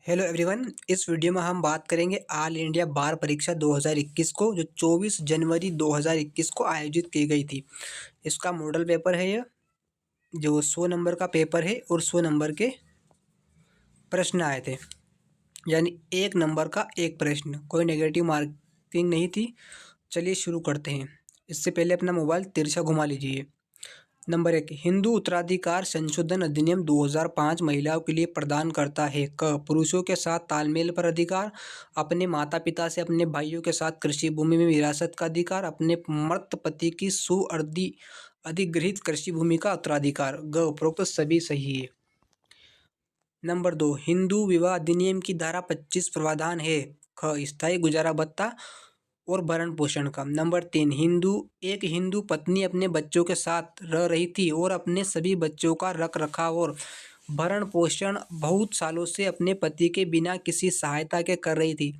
Hello everyone. इस video में हम बात करेंगे ऑल इंडिया बार परीक्षा 2021 को जो 24 जनवरी 2021 को आयोजित की गई थी। इसका मॉडल पेपर है, यह जो 100 नंबर का पेपर है और 100 नंबर के प्रश्न आए थे, यानी 1 नंबर का एक प्रश्न, कोई नेगेटिव मार्किंग नहीं थी। चलिए शुरू करते हैं। इससे पहले अपना मोबाइल तिरछा घुमा लीजिए। नंबर 1, हिंदू उत्तराधिकार संशोधन अधिनियम 2005 महिलाओं के लिए प्रदान करता है क पुरुषों के साथ तालमेल पर अधिकार, अपने माता पिता से अपने भाइयों के साथ कृषि भूमि में विरासत का अधिकार, अपने मृत पति की सुअर्दी अधिगृहित कृषि भूमि का उत्तराधिकार। ग उपरोक्त सभी सही है। नंबर 2, हिंदू विवाह अधिनियम की धारा 25 प्रावधान है ख स्थायी गुजारा भत्ता और भरण पोषण का। नंबर 3, एक हिंदू पत्नी अपने बच्चों के साथ रह रही थी और अपने सभी बच्चों का रख रखाव और भरण पोषण बहुत सालों से अपने पति के बिना किसी सहायता के कर रही थी।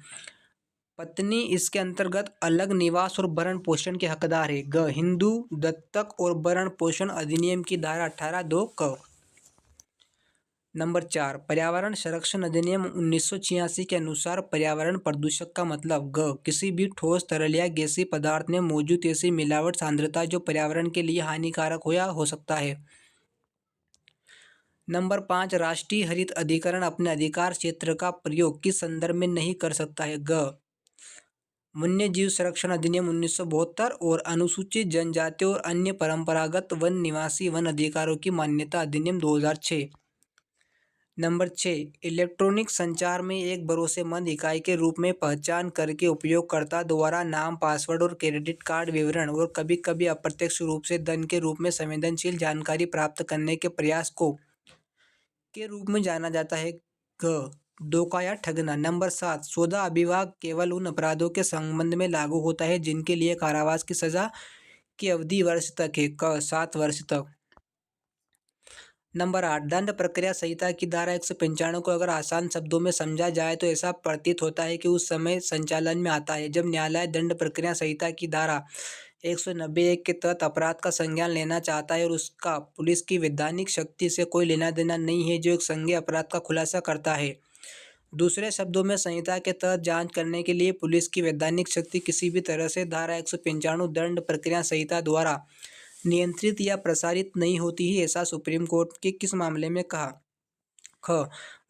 पत्नी इसके अंतर्गत अलग निवास और भरण पोषण के हकदार है। ग हिंदू दत्तक और भरण पोषण अधिनियम की धारा 18(2) क। नंबर 4, पर्यावरण संरक्षण अधिनियम 1986 के अनुसार पर्यावरण प्रदूषक का मतलब ग किसी भी ठोस तरल या गैसीय पदार्थ में मौजूद ऐसी मिलावट सांद्रता जो पर्यावरण के लिए हानिकारक हो या हो सकता है। नंबर 5, राष्ट्रीय हरित अधिकरण अपने अधिकार क्षेत्र का प्रयोग किस संदर्भ में नहीं कर सकता है। ग वन्य जीव संरक्षण अधिनियम 1972 और अनुसूचित जनजाति और अन्य परंपरागत वन निवासी वन अधिकारों की मान्यता अधिनियम 2006। नंबर 6, इलेक्ट्रॉनिक संचार में एक भरोसेमंद इकाई के रूप में पहचान करके उपयोगकर्ता द्वारा नाम, पासवर्ड और क्रेडिट कार्ड विवरण और कभी-कभी अप्रत्यक्ष रूप से धन के रूप में संवेदनशील जानकारी प्राप्त करने के प्रयास को के रूप में जाना जाता है। ग धोखा या ठगना। नंबर 7, सौदा अभिभाग केवल उन अपराधों के संबंध में लागू होता है जिनके लिए कारावास की सजा की अवधि वर्ष तक है। क 7 वर्ष तक। नंबर 8, दंड प्रक्रिया संहिता की धारा 195 को अगर आसान शब्दों में समझा जाए तो ऐसा प्रतीत होता है कि उस समय संचालन में आता है जब न्यायालय दंड प्रक्रिया संहिता की धारा 191 के तहत अपराध का संज्ञान लेना चाहता है और उसका पुलिस की वैधानिक शक्ति से कोई लेना देना नहीं है जो एक संज्ञेय अपराध का खुलासा करता है। दूसरे शब्दों में संहिता के तहत जांच करने के लिए पुलिस की वैधानिक शक्ति किसी भी तरह से धारा 195 दंड प्रक्रिया संहिता द्वारा नियंत्रित या प्रसारित नहीं होती ही। ऐसा सुप्रीम कोर्ट के किस मामले में कहा। ख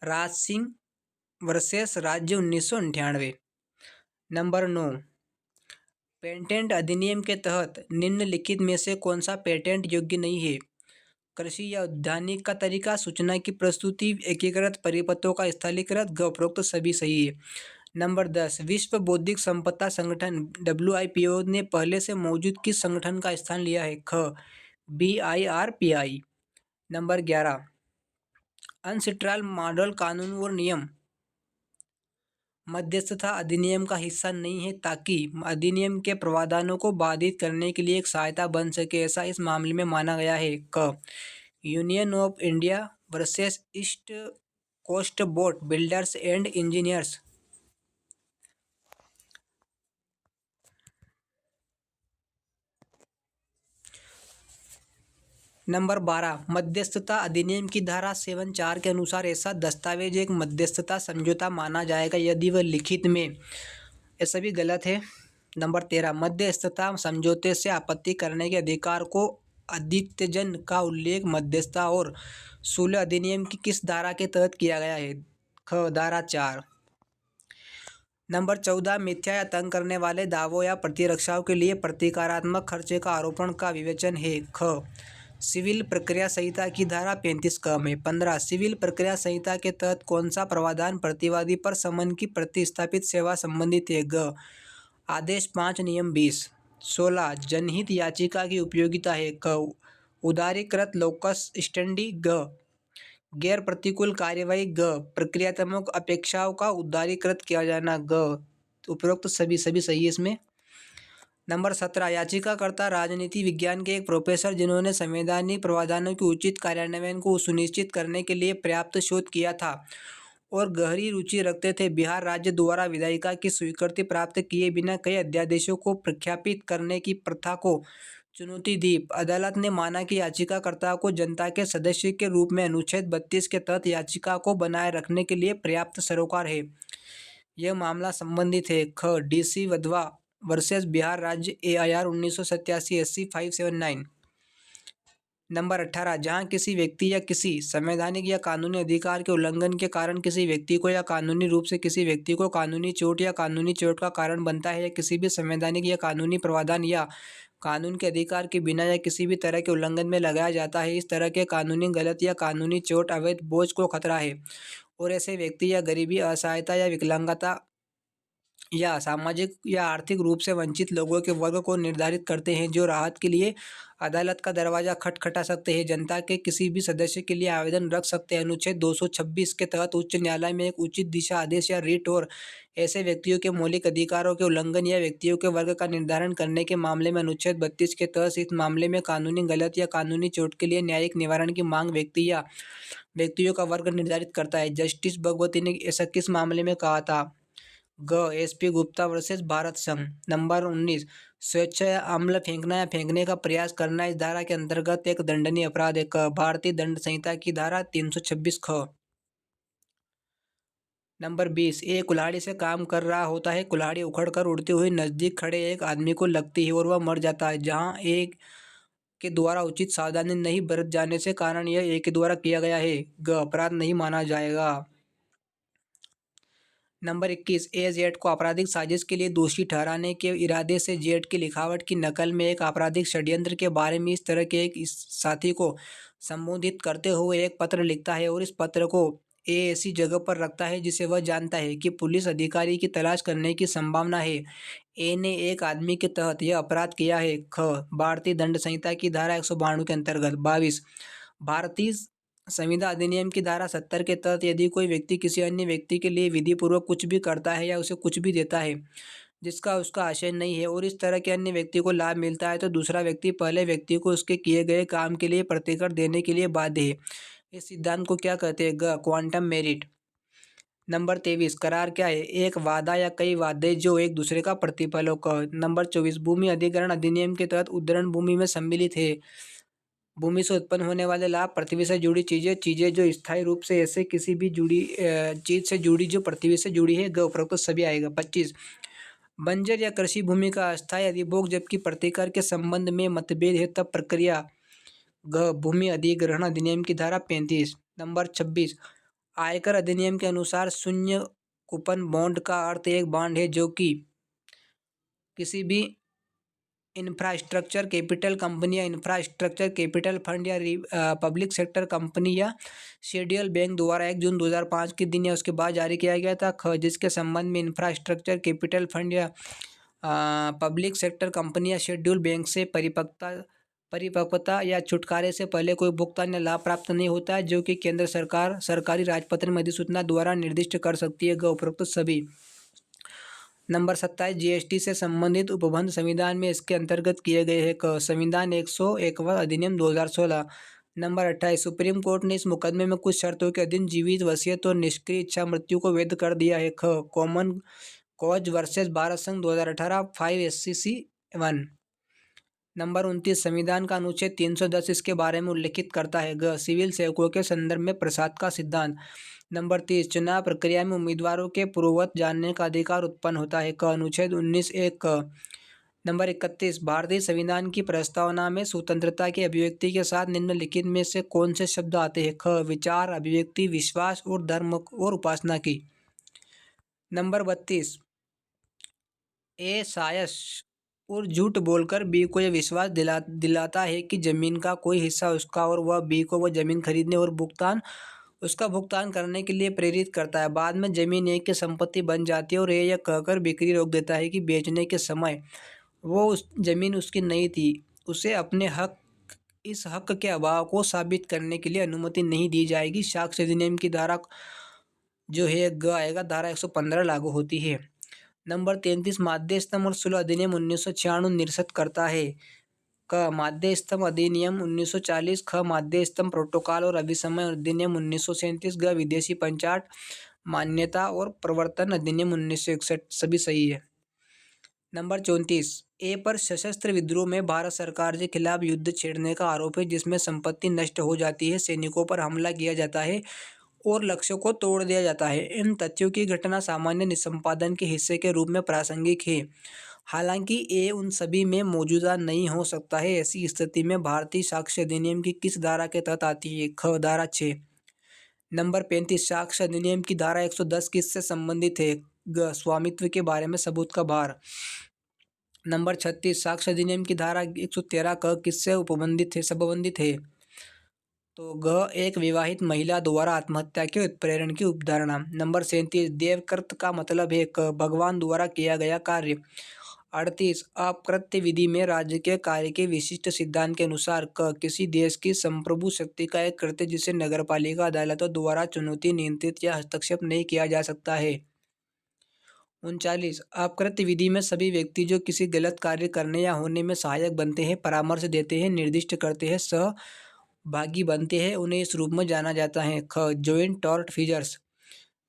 राज सिंह वर्सेस राज्य 1998। नंबर 9, पेटेंट अधिनियम के तहत निम्नलिखित में से कौन सा पेटेंट योग्य नहीं है। कृषि या उद्यानिक का तरीका, सूचना की प्रस्तुति, एकीकृत परिपथों का स्थलीकृत। ग उपरोक्त सभी सही है। नंबर 10, विश्व बौद्धिक संपदा संगठन WIPO ने पहले से मौजूद किस संगठन का स्थान लिया है। ख BIRPI। नंबर 11, अनसिट्राल मॉडल कानून और नियम मध्यस्थता अधिनियम का हिस्सा नहीं है ताकि अधिनियम के प्रावधानों को बाधित करने के लिए एक सहायता बन सके, ऐसा इस मामले में माना गया है। क union of India versus east coast boat builders and engineers. Number 12, मध्यस्थता अधिनियम की धारा 74 के अनुसार ऐसा दस्तावेज एक मध्यस्थता समझौता माना जाएगा यदि वह लिखित में। ये सभी गलत है। नंबर 13, मध्यस्थता समझौते से आपत्ति करने के अधिकार को अद्वितीयजन का उल्लेख मध्यस्थता और सुलह अधिनियम की किस धारा के तहत किया गया है। ख धारा 4। नंबर 14, मिथ्या या तंग करने वाले दावों या प्रतिरक्षाओं के लिए प्रतिकारात्मक खर्चे का आरोपण का विवेचन है। ख सिविल प्रक्रिया संहिता की धारा 35 क में। 15, सिविल प्रक्रिया संहिता के तहत कौन सा प्रावधान प्रतिवादी पर समन की प्रतिस्थापित सेवा संबंधित है। ग आदेश 5 नियम 20। 16, जनहित याचिका की उपयोगिता है। क उदारीकृत लोकस स्टैंडी। ग गैर प्रतिकूल कार्यवाही। ग प्रक्रियात्मक अपेक्षाओं का उदारीकृत किया जाना। ग उपरोक्त सभी सही है इसमें। नंबर 17, याचिकाकर्ता राजनीति विज्ञान के एक प्रोफेसर जिन्होंने संवैधानिक प्रावधानों के उचित कार्यान्वयन को सुनिश्चित करने के लिए पर्याप्त शोध किया था और गहरी रुचि रखते थे। बिहार राज्य द्वारा विधायिका की स्वीकृति प्राप्त किए बिना कई अध्यादेशों को प्रख्यापित करने की प्रथा को चुनौती दी। अदालत ने माना कि याचिकाकर्ता को जनता के सदस्य के रूप में अनुच्छेद 32 के तहत याचिका को बनाए रखने के लिए पर्याप्त सरोकार है। यह मामला संबंधित है ख डीसी वधवा वर्सेस बिहार राज्य AIR 1987 SC 579। नंबर 18, जहां किसी व्यक्ति या किसी संवैधानिक या कानूनी अधिकार के उल्लंघन के कारण किसी व्यक्ति को या कानूनी रूप से किसी व्यक्ति को कानूनी चोट या कानूनी चोट का कारण बनता है या किसी भी संवैधानिक या कानूनी प्रावधान या कानून के अधिकार के बिना या किसी भी तरह के उल्लंघन में लगाया जाता है, इस तरह के कानूनी गलत या कानूनी चोट अवैध बोझ को खतरा है और ऐसे व्यक्ति या गरीबी, असहायता या विकलांगता या सामाजिक या आर्थिक रूप से वंचित लोगों के वर्ग को निर्धारित करते हैं जो राहत के लिए अदालत का दरवाजा खटखटा सकते हैं, जनता के किसी भी सदस्य के लिए आवेदन रख सकते हैं। अनुच्छेद 226 के तहत उच्च न्यायालय में एक उचित दिशा आदेश या रिट और ऐसे व्यक्तियों के मौलिक अधिकारों के उल्लंघन या व्यक्तियों के वर्ग का निर्धारण करने के मामले में अनुच्छेद 32 के तहत इस मामले में कानूनी गलत या कानूनी चोट के लिए न्यायिक निवारण की मांग व्यक्ति या व्यक्तियों का वर्ग निर्धारित करता है। जस्टिस भगवती ने ऐसा किस मामले में कहा था? SP गुप्ता वर्सेस भारत संघ। नंबर 19, स्वेच्छा या अम्ल फेंकना या फेंकने का प्रयास करना इस धारा के अंतर्गत एक दंडनीय अपराध है। क भारतीय दंड संहिता की धारा 326 ख। नंबर 20, एक कुल्हाड़ी से काम कर रहा होता है, कुल्हाड़ी उखड़कर उड़ती हुई नजदीक खड़े एक आदमी को लगती है और वह मर जाता है, जहां एक के द्वारा उचित सावधानी नहीं बरत जाने से कारण यह एक के द्वारा किया गया है। अपराध नहीं माना जाएगा। नंबर 21, जेड को आपराधिक साजिश के लिए दोषी ठहराने के इरादे से जेड की लिखावट की नकल में एक आपराधिक षड्यंत्र के बारे में इस तरह के एक इस साथी को संबोधित करते हुए एक पत्र लिखता है और इस पत्र को ऐसी जगह पर रखता है जिसे वह जानता है कि पुलिस अधिकारी की तलाश करने की संभावना है। ने एक आदमी के तहत यह अपराध किया है। ख भारतीय दंड संहिता की धारा 192 के अंतर्गत। 22, भारतीय संविदा अधिनियम की धारा 70 के तहत यदि कोई व्यक्ति किसी अन्य व्यक्ति के लिए विधिपूर्वक कुछ भी करता है या उसे कुछ भी देता है जिसका उसका आशय नहीं है और इस तरह के अन्य व्यक्ति को लाभ मिलता है तो दूसरा व्यक्ति पहले व्यक्ति को उसके किए गए काम के लिए प्रतिकर देने के लिए बाध्य है। इस सिद्धांत को क्या कहते हैं? Quantum merit. नंबर 23, करार क्या है? एक वादा या कई वादे जो एक दूसरे का प्रतिफल हो। नंबर 24, भूमि अधिग्रहण अधिनियम के तहत उद्धरण भूमि में सम्मिलित है। भूमि से उत्पन्न होने वाले लाभ, पृथ्वी से जुड़ी चीजें जो स्थायी रूप से ऐसे किसी भी जुड़ी चीज से जुड़ी जो पृथ्वी से जुड़ी है। उपरोक्त सभी आएगा। 25, बंजर या कृषि भूमि का अस्थायी अधिभोग जबकि प्रतिकर के संबंध में मतभेद है तब प्रक्रिया। भूमि अधिग्रहण अधिनियम की धारा 35। नंबर 26, आयकर अधिनियम के अनुसार शून्य कूपन बॉन्ड का अर्थ एक बॉन्ड है जो कि किसी भी इंफ्रास्ट्रक्चर कैपिटल कंपनी या इंफ्रास्ट्रक्चर कैपिटल फंड या पब्लिक सेक्टर कंपनी या शेड्यूल बैंक द्वारा 1 जून 2005 के दिन या उसके बाद जारी किया गया था। ख जिसके संबंध में इंफ्रास्ट्रक्चर कैपिटल फंड या पब्लिक सेक्टर कंपनी या शेड्यूल बैंक से परिपक्वता या छुटकारे से पहले कोई भुगतान या लाभ प्राप्त नहीं होता है, जो कि केंद्र सरकार सरकारी राजपत्र में अधिसूचना द्वारा निर्दिष्ट कर सकती है। उपरोक्त सभी। नंबर 27, GST से संबंधित उपबंध संविधान में इसके अंतर्गत किए गए हैं। संविधान 101वां अधिनियम 2016। नंबर 28, सुप्रीम कोर्ट ने इस मुकदमे में कुछ शर्तों के अधीन जीवित वसीयत और निष्क्रिय इच्छा मृत्यु को वैध कर दिया है। कॉमन कॉज वर्सेस भारत संघ 2018 5 SCC 1। नंबर 29, संविधान का अनुच्छेद 310 इसके बारे में उल्लिखित करता है। सिविल सेवकों के संदर्भ में प्रसाद का सिद्धांत। नंबर 30, चुनाव प्रक्रिया में उम्मीदवारों के पूर्ववत जानने का अधिकार उत्पन्न होता है। अनुच्छेद 19(1)। नंबर 31, भारतीय संविधान की प्रस्तावना में स्वतंत्रता की अभिव्यक्ति के साथ निम्नलिखित में से कौन से शब्द आते हैं? विचार, अभिव्यक्ति, विश्वास और धर्म और उपासना की। नंबर 32, सायस और झूठ बोलकर बी को यह विश्वास दिलाता है कि जमीन का कोई हिस्सा उसका और वह बी को वह जमीन खरीदने और उसका भुगतान करने के लिए प्रेरित करता है। बाद में जमीन ए की संपत्ति बन जाती है और यह कहकर बिक्री रोक देता है कि बेचने के समय वो उस जमीन उसकी नहीं थी, उसे अपने इस हक के अभाव को साबित करने के लिए अनुमति नहीं दी जाएगी। साक्ष्य अधिनियम की धारा जो है आएगा, धारा 115 लागू होती है। नंबर 33, माध्य स्तंभ और सुलह अधिनियम 1996 निरस्त करता है। माध्य स्तंभ अधिनियम 1940। माध्य स्तंभ प्रोटोकॉल और अभिसमय अधिनियम 1937। विदेशी पंचाट मान्यता और प्रवर्तन अधिनियम 1961। सभी सही है। नंबर 34, ए पर सशस्त्र विद्रोह में भारत सरकार के खिलाफ युद्ध छेड़ने का आरोप है, जिसमें संपत्ति नष्ट हो जाती है, सैनिकों पर हमला किया जाता है और लक्ष्यों को तोड़ दिया जाता है। इन तथ्यों की घटना सामान्य निष्पादन के हिस्से के रूप में प्रासंगिक है, हालांकि ए उन सभी में मौजूदा नहीं हो सकता है। ऐसी स्थिति में भारतीय साक्ष्य अधिनियम की किस धारा के तहत आती है? ख धारा 6। नंबर 35 साक्ष्य अधिनियम की धारा 110 किससे संबंधित है? ग स्वामित्व के बारे में सबूत का भार। नंबर 36 साक्ष्य अधिनियम की धारा 113 क किससे उपबंधित है संबंधित है? तो ग एक विवाहित महिला द्वारा आत्महत्या के उत्प्रेरण की उपधारणा। नंबर 37 देवकृत का मतलब है क भगवान द्वारा किया गया कार्य। 38 अपकृत्य विधि में राज्य के कार्य के विशिष्ट सिद्धांत के अनुसार क किसी देश की संप्रभु शक्ति का एक कृत्य जिसे नगरपालिका अदालतों द्वारा चुनौती नियंत्रित या हस्तक्षेप नहीं किया जा सकता है। 39 अपकृत्य विधि में सभी व्यक्ति जो किसी गलत कार्य करने या होने में सहायक बनते हैं, परामर्श देते हैं, निर्दिष्ट करते हैं, सहभागी बनते हैं, उन्हें इस रूप में जाना जाता है। ख जॉइंट टॉर्ट फीजर्स।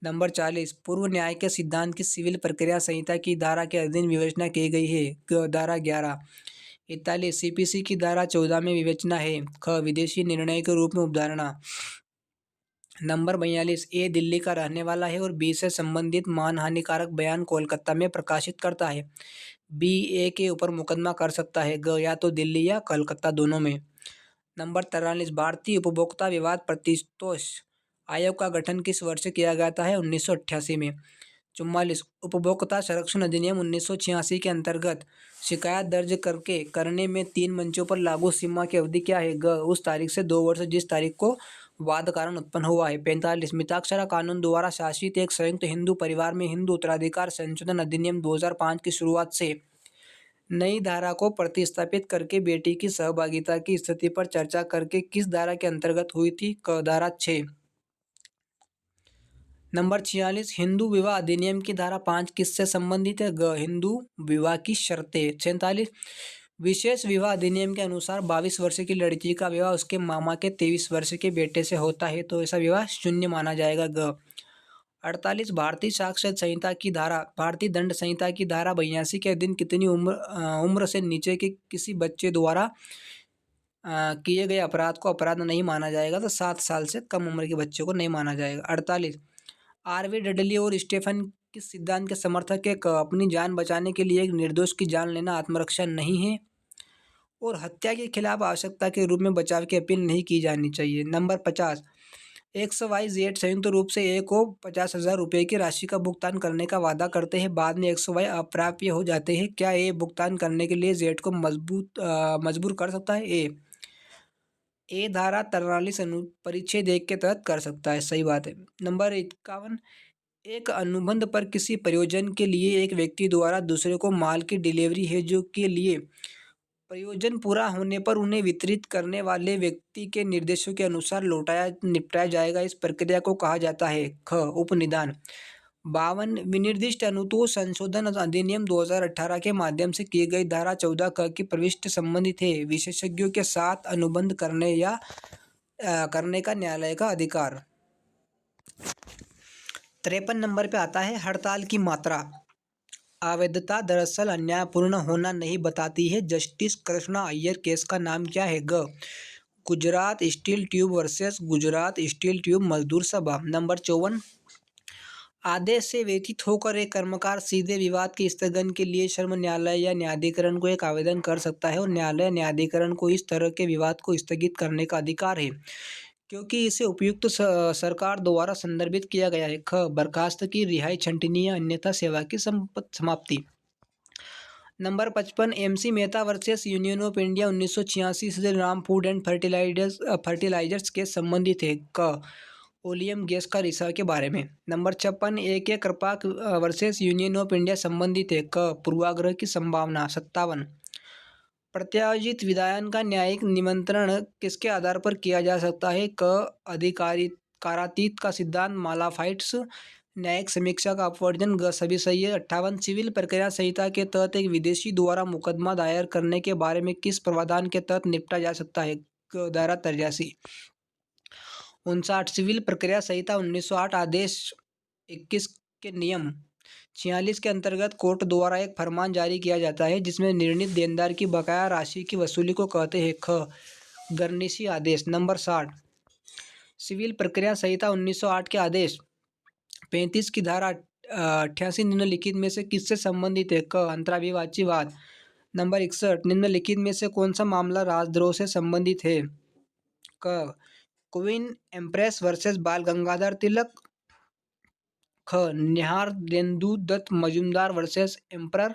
नंबर 40 पूर्व न्याय के सिद्धांत की सिविल प्रक्रिया संहिता की धारा के अधीन विवेचना की गई है। धारा 11। 41 सीपीसी की धारा 14 में विवेचना है। ख विदेशी निर्णय के रूप में उपधारणा। नंबर 42 ए दिल्ली का रहने वाला है और बी से संबंधित मानहानिकारक बयान कोलकाता में प्रकाशित करता है। बी ए के ऊपर मुकदमा कर सकता है। ग या तो दिल्ली या कलकत्ता दोनों में। नंबर 43 भारतीय उपभोक्ता विवाद प्रतिष्ठोष आयोग का गठन किस वर्ष किया गया था? है 1988 में। 44 उपभोक्ता संरक्षण अधिनियम 1986 के अंतर्गत शिकायत दर्ज करने में 3 मंचों पर लागू सीमा की अवधि क्या है? ग उस तारीख से 2 वर्ष जिस तारीख को वाद कारण उत्पन्न हुआ है। 45 मिताक्षरा कानून द्वारा शासित एक संयुक्त हिंदू परिवार में हिंदू उत्तराधिकार संशोधन अधिनियम 2005 की शुरुआत से नई धारा को प्रतिस्थापित करके बेटी की सहभागिता की स्थिति पर चर्चा करके किस धारा के अंतर्गत हुई थी? क धारा 6। नंबर 46 हिंदू विवाह अधिनियम की धारा 5 किससे संबंधित है? ग हिंदू विवाह की शर्तें। 47 विशेष विवाह अधिनियम के अनुसार 22 वर्ष की लड़की का विवाह उसके मामा के 23 वर्ष के बेटे से होता है, तो ऐसा विवाह शून्य माना जाएगा। ग 48 भारतीय दंड संहिता की धारा 82 के अधीन कितनी उम्र से नीचे के किसी बच्चे द्वारा किए गए अपराध को अपराध नहीं माना जाएगा? तो 7 साल से कम उम्र के बच्चे को नहीं माना जाएगा। 48 आरवी डडली और स्टेफन किस सिद्धांत के समर्थक है? अपनी जान बचाने के लिए एक निर्दोष की जान लेना आत्मरक्षा नहीं है और हत्या के खिलाफ आवश्यकता के रूप में बचाव की अपील नहीं की जानी चाहिए। नंबर 50 XYZ संयुक्त रूप से ए को 50,000 रुपये की राशि का भुगतान करने का वादा करते हैं, बाद में XY अप्राप्य हो जाते हैं। क्या ए भुगतान करने के लिए जेड को मजबूर कर सकता है? ए धारा 43 परिच्छेद 1 के तहत कर सकता है। सही बात है। नंबर 51 एक अनुबंध पर किसी प्रयोजन के लिए एक व्यक्ति द्वारा दूसरे को माल की डिलीवरी है जो के लिए प्रयोजन पूरा होने पर उन्हें वितरित करने वाले व्यक्ति के निर्देशों के अनुसार निपटाया जाएगा। इस प्रक्रिया को कहा जाता है। ख उपनिदान। 52 विनिर्दिष्ट अनुतोष संशोधन अधिनियम 2018 के माध्यम से की गई धारा 14 क की प्रविष्टि संबंधित है विशेषज्ञों के साथ अनुबंध करने का न्यायालय का अधिकार। 53 नंबर पे आता है हड़ताल की मात्रा। अवैधता दरअसल अन्यायपूर्ण होना नहीं बताती है। जस्टिस कृष्णा अय्यर केस का नाम क्या है? ग Gujarat steel tube versus Gujarat steel tube मजदूर सभा। नंबर 54 आदेश से व्यतीत होकर एक कर्मकार सीधे विवाद के स्थगन के लिए श्रम न्यायालय या न्यायाधिकरण को एक आवेदन कर सकता है और न्यायालय न्यायाधिकरण को इस तरह के विवाद को स्थगित करने का अधिकार है क्योंकि इसे उपयुक्त सरकार द्वारा संदर्भित किया गया है। ख बर्खास्त की रिहाई छंटनीय अन्यथा सेवा की समाप्ति। Number 55 MC Mehta versus union of India 1986 से राम फूड एंड फर्टिलाइजर्स के संबंधित है। क ओलियम गैस का रिसाव के बारे में। नंबर 56 AK कृपाक वर्सेस यूनियन ऑफ इंडिया संबंधित है। क पूर्वाग्रह की संभावना। 57 प्रत्यायोजित विधायन का न्यायिक निमंत्रण किसके आधार पर किया जा सकता है? क अधिकारातीत का सिद्धांत मालाफाइट्स। न्यायिक समीक्षा का अपवर्जन। ग सभी सही है। 58 सिविल प्रक्रिया संहिता के तहत एक विदेशी द्वारा मुकदमा दायर करने के बारे में किस प्रावधान के तहत निपटा जा सकता है? धारा 83। 59 सिविल प्रक्रिया संहिता 1908 आदेश 21 के नियम 46 के अंतर्गत कोर्ट द्वारा एक फरमान जारी किया जाता है जिसमें निर्णीत देनदार की बकाया राशि की वसूली को कहते हैं। ख गर्निशी आदेश। नंबर 60 सिविल प्रक्रिया संहिता 1908 के आदेश 35 की धारा 88 निम्नलिखित में से किससे संबंधित है? क अंतराभिवाची वाद। नंबर 61 निम्नलिखित में से कौन सा मामला राजद्रोह से संबंधित है? क क्वीन एम्प्रेस वर्सेस बाल गंगाधर तिलक। ख निहारेंदु दत्त मजूमदार वर्सेस एम्परर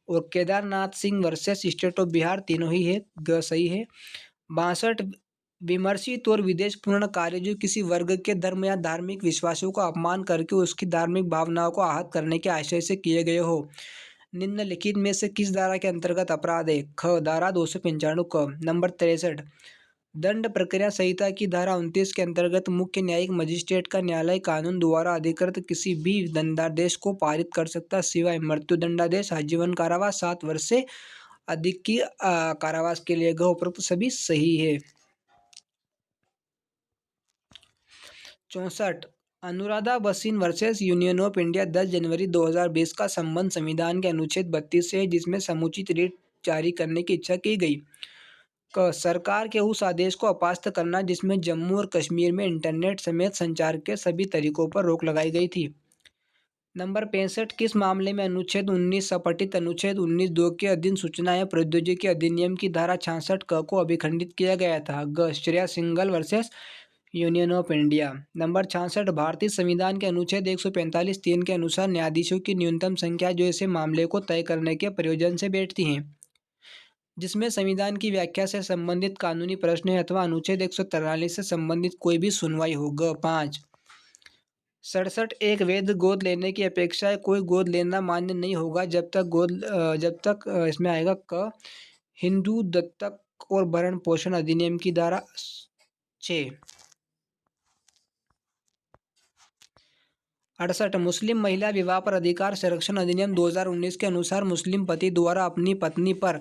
और Kedarnath Singh versus state of Bihar. तीनों ही है। ग सही है। 62 विमर्शित और विद्वेषपूर्ण कार्य जो किसी वर्ग के धर्म या धार्मिक विश्वासों का अपमान करके उसकी धार्मिक भावनाओं को आहत करने के आशय से किए गए हो, निम्नलिखित में से किस धारा के अंतर्गत अपराध है? ख धारा 295 क। नंबर 63 दंड प्रक्रिया संहिता की धारा 29 के अंतर्गत मुख्य न्यायिक मजिस्ट्रेट का न्यायालय कानून द्वारा अधिकृत किसी भी दंडादेश को पारित कर सकता सिवाय मृत्यु दंडादेश, आजीवन कारावास, 7 वर्ष से अधिक की कारावास के लिए। ग उपरोक्त सभी सही है। 64 Anuradha Bhasin versus union of India 10 जनवरी 2020 का संबंध संविधान के अनुच्छेद 32 से है जिसमें समुचित रिट जारी करने की इच्छा की गई। क सरकार के उस आदेश को अपास्त करना जिसमें जम्मू और कश्मीर में इंटरनेट समेत संचार के सभी तरीकों पर रोक लगाई गई थी। नंबर 65 किस मामले में अनुच्छेद 19 अपठित अनुच्छेद 19(2) के अधीन सूचना एवं प्रौद्योगिकी अधिनियम की धारा 66 क को अभिखंडित किया गया था? ग Shreya Singhal versus union of India. Number 66 भारतीय संविधान के अनुच्छेद 145(3) के अनुसार न्यायाधीशों की न्यूनतम संख्या जो ऐसे मामले को तय करने के प्रयोजन से बैठती हैं जिसमें संविधान की व्याख्या से संबंधित कानूनी प्रश्न है अथवा अनुच्छेद 143 से संबंधित कोई भी सुनवाई हो। ग 5 67 एक वैध गोद लेने की अपेक्षा कोई गोद लेना मान्य नहीं होगा जब तक इसमें आएगा क हिंदू दत्तक और भरण पोषण अधिनियम की धारा 6। 68 मुस्लिम महिला विवाह पर अधिकार संरक्षण अधिनियम 2019 के अनुसार मुस्लिम पति द्वारा अपनी पत्नी पर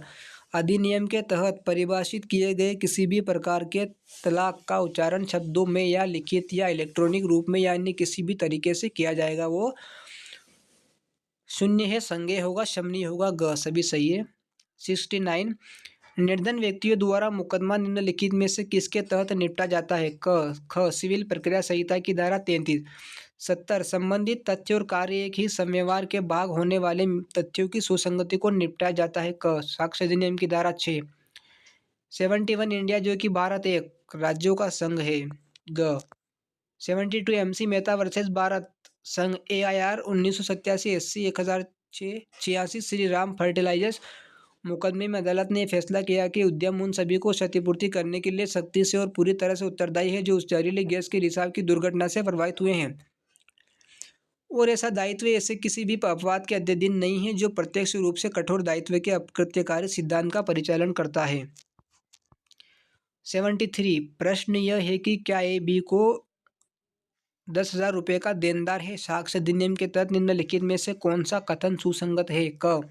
अधिनियम के तहत परिभाषित किए गए किसी भी प्रकार के तलाक का उच्चारण शब्दों में या लिखित या इलेक्ट्रॉनिक रूप में या अन्य किसी भी तरीके से किया जाएगा वो शून्य है, संज्ञेय होगा, शमनीय होगा। ग सभी सही है। 69 निर्धन व्यक्तियों द्वारा मुकदमा निम्नलिखित में से किसके तहत निपटा जाता है? क ख सिविल प्रक्रिया संहिता की धारा 33। 70 संबंधित तथ्य और कार्य एक ही संव्यवहार के भाग होने वाले तथ्यों की सुसंगति को निपटाया जाता है। क साक्ष्य अधिनियम की धारा 6। 71 इंडिया जो कि भारत एक राज्यों का संघ है। ग 72 MC मेहता वर्सेस भारत संघ AIR 1987 SC 1086 Shri Ram fertilisers मुकदमे में अदालत ने फैसला किया कि उद्यम उन सभी को क्षतिपूर्ति करने के लिए सख्ती से और पूरी तरह से उत्तरदायी है जो उस जहरीली गैस के रिसाव की दुर्घटना से प्रभावित हुए हैं और ऐसा दायित्व ऐसे किसी भी अपवाद के अधीन नहीं है जो प्रत्यक्ष रूप से कठोर दायित्व के अकृत्यकारी सिद्धांत का परिचालन करता है। 73 प्रश्न यह है कि क्या AB को 10,000 रुपये का देनदार है? साक्ष्य अधिनियम के तहत निम्नलिखित में से कौन सा कथन सुसंगत है? क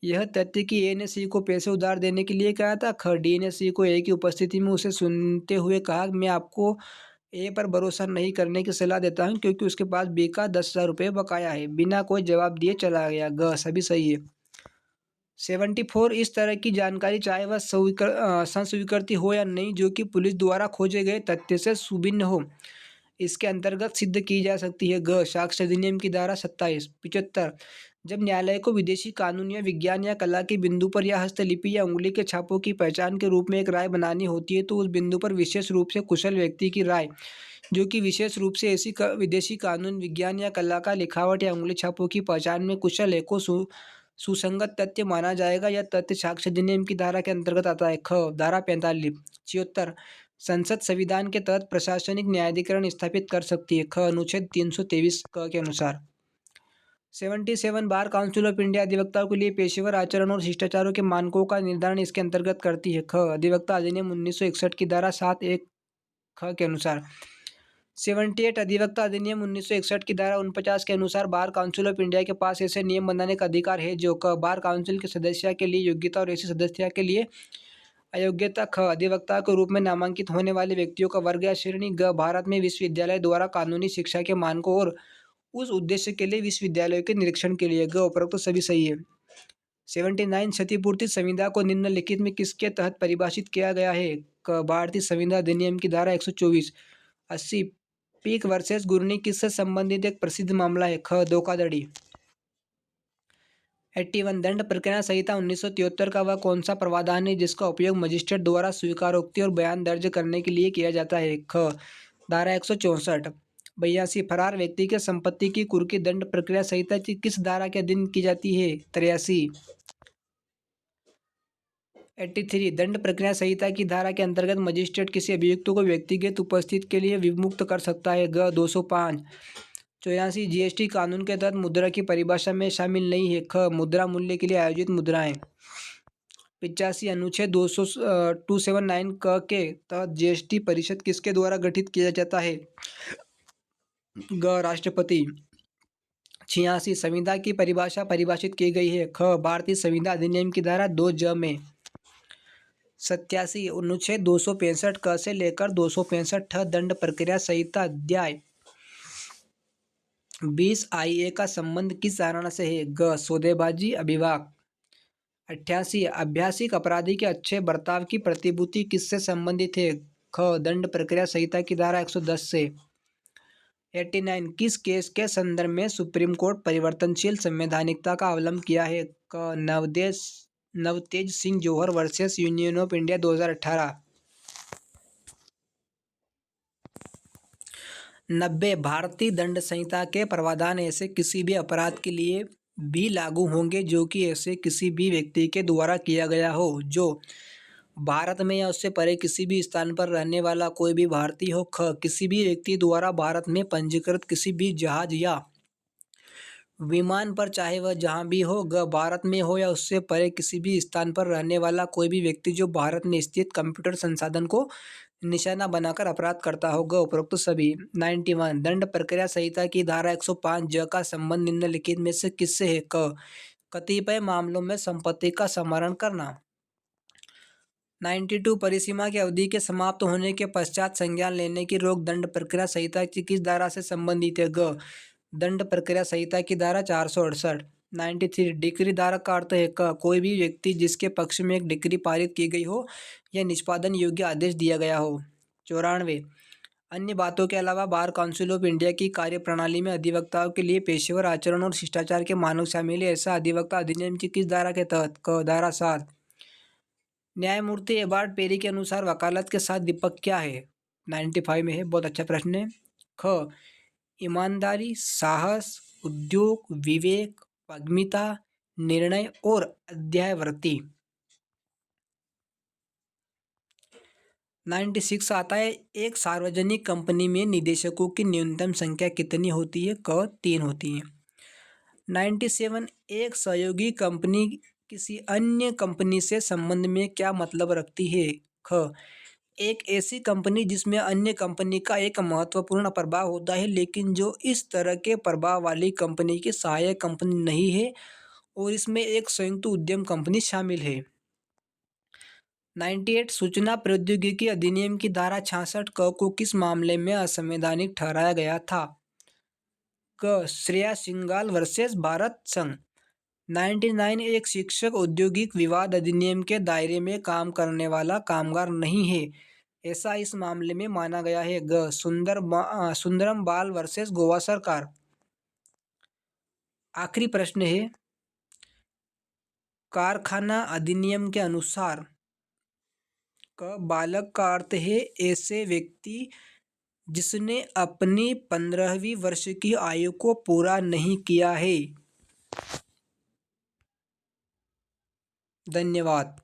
यह तथ्य कि A ने C को पैसे उधार देने के लिए कहा था। ख D ने C को A की उपस्थिति में उसे सुनते हुए कहा मैं आपको A पर भरोसा नहीं करने की सलाह देता हूं क्योंकि उसके पास B का 10,000 रुपये बकाया है। बिना कोई जवाब दिए चला गया। ग सभी सही है। 74 इस तरह की जानकारी चाहे वह संस्वीकृति हो या नहीं जो कि पुलिस द्वारा खोजे गए तथ्य से सुभिन्न हो इसके अंतर्गत सिद्ध की जा सकती है। ग साक्ष्य अधिनियम की धारा 27। 75 जब न्यायालय को विदेशी कानून या विज्ञान या कला के बिंदु पर या हस्तलिपि या उंगली के छापों की पहचान के रूप में एक राय बनानी होती है तो उस बिंदु पर विशेष रूप से कुशल व्यक्ति की राय जो कि विशेष रूप से ऐसी विदेशी कानून विज्ञान या कला का लिखावट या उंगली छापों की पहचान में कुशल है को सुसंगत तथ्य माना जाएगा। यह तथ्य साक्ष्य अधिनियम की धारा के अंतर्गत आता है। ख धारा 45। 76 संसद संविधान के तहत प्रशासनिक न्यायाधिकरण स्थापित कर सकती है। ख अनुच्छेद 323 क के अनुसार। 77 बार काउंसिल ऑफ इंडिया अधिवक्ताओं के लिए पेशेवर आचरण और शिष्टाचारों के मानकों का निर्धारण इसके अंतर्गत करती है। ख अधिवक्ता अधिनियम 1961 की धारा 7(1) ख के अनुसार। 78 अधिवक्ता अधिनियम 1961 की धारा 49 के अनुसार बार काउंसिल ऑफ इंडिया के पास ऐसे नियम बनाने का अधिकार है जो क बार काउंसिल के सदस्य के लिए योग्यता और ऐसी सदस्य के लिए अयोग्यता। ख अधिवक्ता के रूप में नामांकित होने वाले व्यक्तियों का वर्ग या श्रेणी। ग भारत में विश्वविद्यालय द्वारा कानूनी शिक्षा के मानकों और उस उद्देश्य के लिए विश्वविद्यालयों के निरीक्षण के लिए। ग उपरोक्त तो सभी सही है। 79 क्षतिपूर्ति संविदा को निम्नलिखित में किसके तहत परिभाषित किया गया है? क भारतीय संविदा अधिनियम की धारा 124। 80 पीक वर्सेस गुर्नी किससे संबंधित एक प्रसिद्ध मामला है? ख धोखाधड़ी। 81 दंड प्रक्रिया संहिता 1973 का वह कौन सा प्रावधान है जिसका उपयोग मजिस्ट्रेट द्वारा स्वीकारोक्ति और बयान दर्ज करने के लिए किया जाता है? ख धारा 164। 82 फरार व्यक्ति के संपत्ति की कुर्की दंड प्रक्रिया संहिता की किस धारा के अधीन की जाती है? 83। 83 दंड प्रक्रिया संहिता की धारा के अंतर्गत मजिस्ट्रेट किसी अभियुक्त को व्यक्तिगत उपस्थिति के लिए विमुक्त कर सकता है? ग 205। 84 जीएसटी कानून के तहत मुद्रा की परिभाषा में शामिल नहीं है? ख मुद्रा मूल्य के लिए आयोजित मुद्राएं। 85 अनुच्छेद 279 क के तहत जीएसटी परिषद किसके द्वारा गठित किया जाता है? ग राष्ट्रपति। 86 संविदा की परिभाषा परिभाषित की गई है? ख भारतीय संविदा अधिनियम की धारा 2 में। 87 अनुच्छेद 265 क से लेकर 265 ठ दंड प्रक्रिया संहिता अध्याय 20 IA का संबंध किस धारणा से है? ग सौदेबाजी अभिभाग। 88 अभ्यासिक अपराधी के अच्छे बर्ताव की प्रतिभूति किससे संबंधित है? ख दंड प्रक्रिया संहिता की धारा 110 से। 89 किस केस के संदर्भ में सुप्रीम कोर्ट परिवर्तनशील संवैधानिकता का अवलंबन किया है? क नवतेज सिंह जौहर वर्सेस यूनियन ऑफ इंडिया 2018। 90 भारतीय दंड संहिता के प्रावधान ऐसे किसी भी अपराध के लिए भी लागू होंगे जो कि ऐसे किसी भी व्यक्ति के द्वारा किया गया हो जो भारत में या उससे परे किसी भी स्थान पर रहने वाला कोई भी भारतीय हो। ख किसी भी व्यक्ति द्वारा भारत में पंजीकृत किसी भी जहाज या विमान पर चाहे वह जहां भी हो। ग भारत में हो या उससे परे किसी भी स्थान पर रहने वाला कोई भी व्यक्ति जो भारत में स्थित कंप्यूटर संसाधन को निशाना बनाकर अपराध करता हो। ग उपरोक्त सभी। 91 दंड प्रक्रिया संहिता की धारा 105 ज का संबंध निम्नलिखित में से किससे है? क कतिपय मामलों में संपत्ति का संवरण करना। 92 परिसीमा की अवधि के समाप्त होने के पश्चात संज्ञान लेने की रोक दंड प्रक्रिया संहिता की किस धारा से संबंधित है? ग दंड प्रक्रिया संहिता की धारा 468। 93 डिक्री धारक का अर्थ है? क कोई भी व्यक्ति जिसके पक्ष में एक डिक्री पारित की गई हो या निष्पादन योग्य आदेश दिया गया हो। 94 अन्य बातों के अलावा बार काउंसिल ऑफ इंडिया की कार्यप्रणाली में अधिवक्ताओं के लिए पेशेवर आचरण और शिष्टाचार के मानक शामिल है। ऐसा अधिवक्ता अधिनियम की किस धारा के तहत? क धारा 7। न्यायमूर्ति एबार्ड पेरी के अनुसार वकालत के साथ दीपक क्या है? 95 में है। बहुत अच्छा प्रश्न है। ख ईमानदारी, साहस, उद्योग, विवेक, पगमिता, निर्णय और अध्यायवृत्ति। 96 आता है एक सार्वजनिक कंपनी में निदेशकों की न्यूनतम संख्या कितनी होती है? क 3 होती है। 97 एक सहयोगी कंपनी किसी अन्य कंपनी से संबंध में क्या मतलब रखती है? ख एक ऐसी कंपनी जिसमें अन्य कंपनी का एक महत्वपूर्ण प्रभाव होता है लेकिन जो इस तरह के प्रभाव वाली कंपनी की सहायक कंपनी नहीं है और इसमें एक संयुक्त उद्यम कंपनी शामिल है। 98 सूचना प्रौद्योगिकी अधिनियम की धारा 66 क को किस मामले में असंवैधानिक ठहराया गया था? क श्रेया सिंघाल वर्सेस भारत संघ। 99 एक शिक्षक औद्योगिक विवाद अधिनियम के दायरे में काम करने वाला कामगार नहीं है ऐसा इस मामले में माना गया है। ग सुंदरम बाल वर्सेस गोवा सरकार। आखिरी प्रश्न है कारखाना अधिनियम के अनुसार क बालक का अर्थ है ऐसे व्यक्ति जिसने अपनी 15वीं वर्ष की आयु को पूरा नहीं किया है। धन्यवाद।